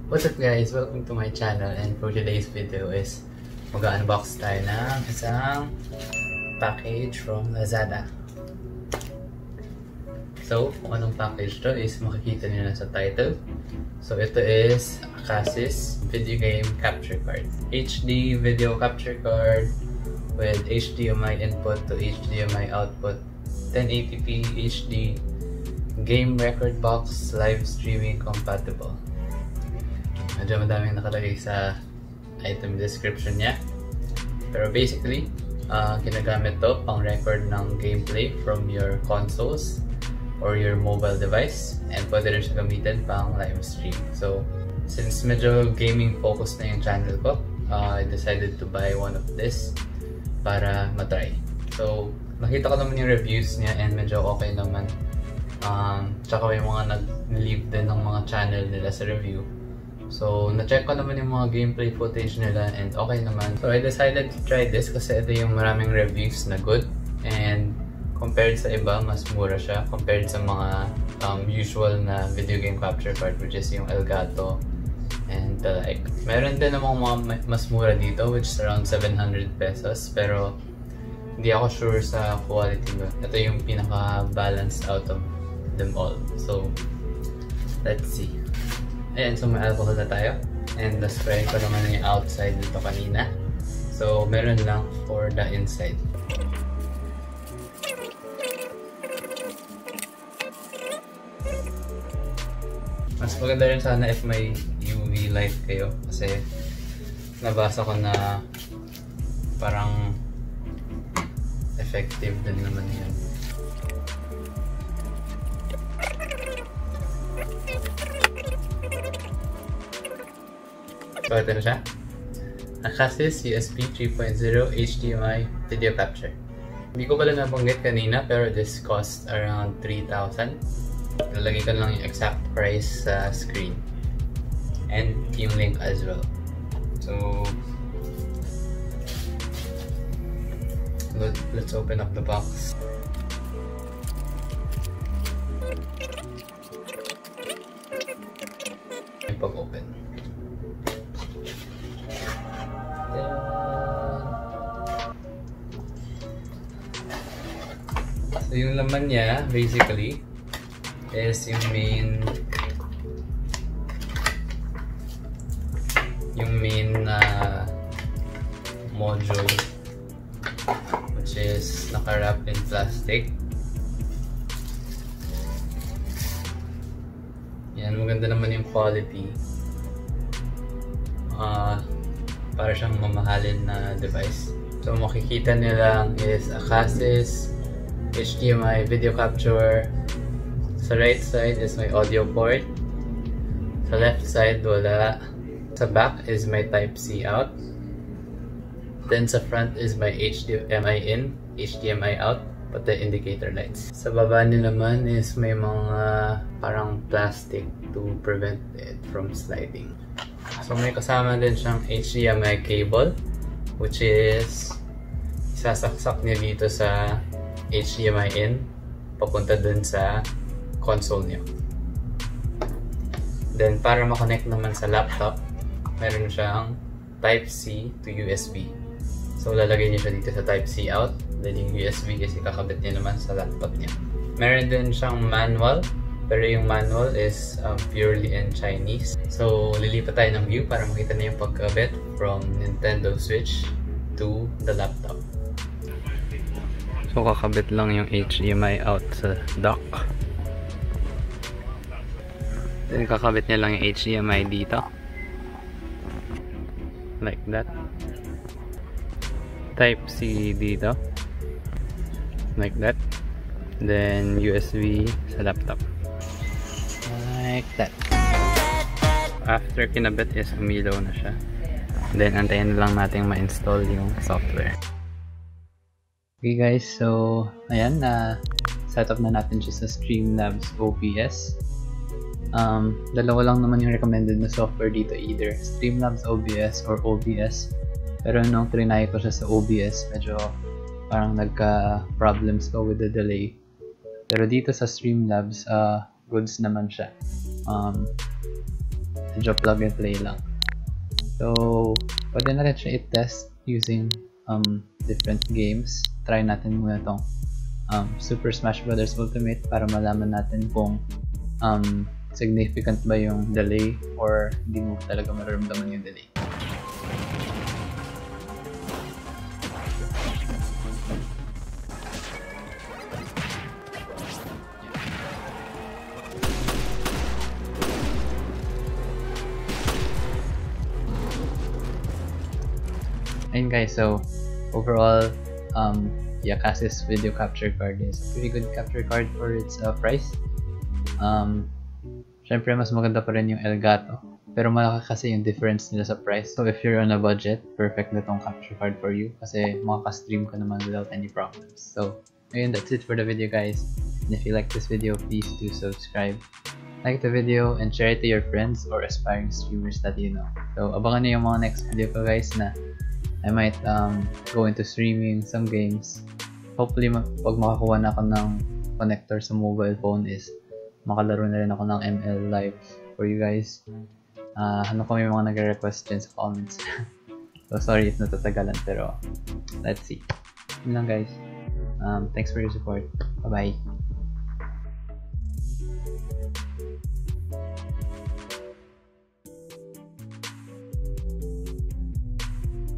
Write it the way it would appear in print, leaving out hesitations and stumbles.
What's up guys? Welcome to my channel, and for today's video is mag-unbox tayo ng isang package from Lazada. So, kung anong package to is makikita niyo na sa title. So, ito is Acasis video game capture card. HD video capture card with HDMI input to HDMI output, 1080p HD, game record box, live streaming compatible. Medyo madaming nakalagay sa item description niya. Pero basically, ginagamit to pang record ng gameplay from your consoles or your mobile device, and pwede rin siya gamitin pang live stream. So, since medyo gaming focus na yung channel ko, I decided to buy one of this para matry. So, nakita ko naman yung reviews niya and medyo okay naman. Tsaka may mga nag-leave din ng mga channel nila sa review. So, na-check ko naman yung mga gameplay footage nila and okay naman. So, I decided to try this kasi ito yung maraming reviews na good. And compared sa iba, mas mura siya compared sa mga usual na video game capture card, which is yung Elgato and the like. Meron din namang mga mas mura dito, which is around 700 pesos. Pero hindi ako sure sa quality mo. Ito yung pinaka-balanced out of them all. So, let's see. Ayan, so may alcohol na tayo. And na-spray ko naman yung outside dito kanina. So, meron lang for the inside. Mas maganda rin sana if may UV light kayo. Kasi nabasa ko na parang effective din naman yun. So, ito na siya. Acasis USB 3.0 HDMI video capture. Hindi ko pala nabanggit kanina, pero this cost around 3,000. Lalagay ko lang yung exact price sa screen. And yung link as well. So, let's open up the box. Yung pag-open. So, yung laman niya, basically, is yung main module, which is naka-wrap in plastic. Yan, maganda naman yung quality. Para siyang mamahalin na device. So, makikita nilang is Acasis HDMI video capture. Sa right side is my audio port. Sa left side, wala. Sa back is my Type-C out. Then sa front is my HDMI in, HDMI out, pati indicator lights. Sa baba nila naman is may mga parang plastic to prevent it from sliding. So may kasama din siyang HDMI cable, which is isasaksak niya dito sa HDMI in, papunta dun sa console niyo. Then para makonect naman sa laptop, meron siyang Type-C to USB. So lalagay niyo siya dito sa Type-C out, then yung USB is ikakabit niya naman sa laptop niya. Meron din siyang manual, pero yung manual is purely in Chinese. So lilipat tayo ng view para makita niyo yung pagkabit from Nintendo Switch to the laptop. So kakabit lang yung HDMI out sa dock. Then kakabit niya lang yung HDMI dito. Like that. Type-C dito. Like that. Then USB sa laptop. Like that. After kinabit is umilaw na siya. Then antayin na lang natin ma-install yung software. Okay guys, so ayan, set up na natin siya sa Streamlabs OBS. Dalawa lang naman yung recommended na software dito, either Streamlabs OBS or OBS. Pero nung trinay ko siya sa OBS, medyo parang nagka-problems ko with the delay. Pero dito sa Streamlabs, goods naman siya. medyo plug and play lang. So, pwede natin siya i-test using different games. Try natin muna itong Super Smash Bros. Ultimate para malaman natin kung significant ba yung delay or hindi mo talaga mararamdaman yung delay. Ayun guys, so overall, the Akasis video capture card is a pretty good capture card for its price. Syempre mas maganda pa rin yung Elgato, pero malaki kasi yung difference nila sa price. So if you're on a budget, perfect na tong capture card for you kasi makaka-stream ka naman without any problems. So ayun, that's it for the video guys. And if you like this video, please do subscribe, like the video, and share it to your friends or aspiring streamers that you know. So abangan niyo yung mga next video ko guys na I might go into streaming some games. Hopefully pag makakuha na ako ng connector sa mobile phone is makalaro na rin ako ng ML live for you guys. Ano pa may mga nagre-request dyan sa comments. So sorry if natatagalan, pero let's see. Yun lang guys. Thanks for your support. Bye bye.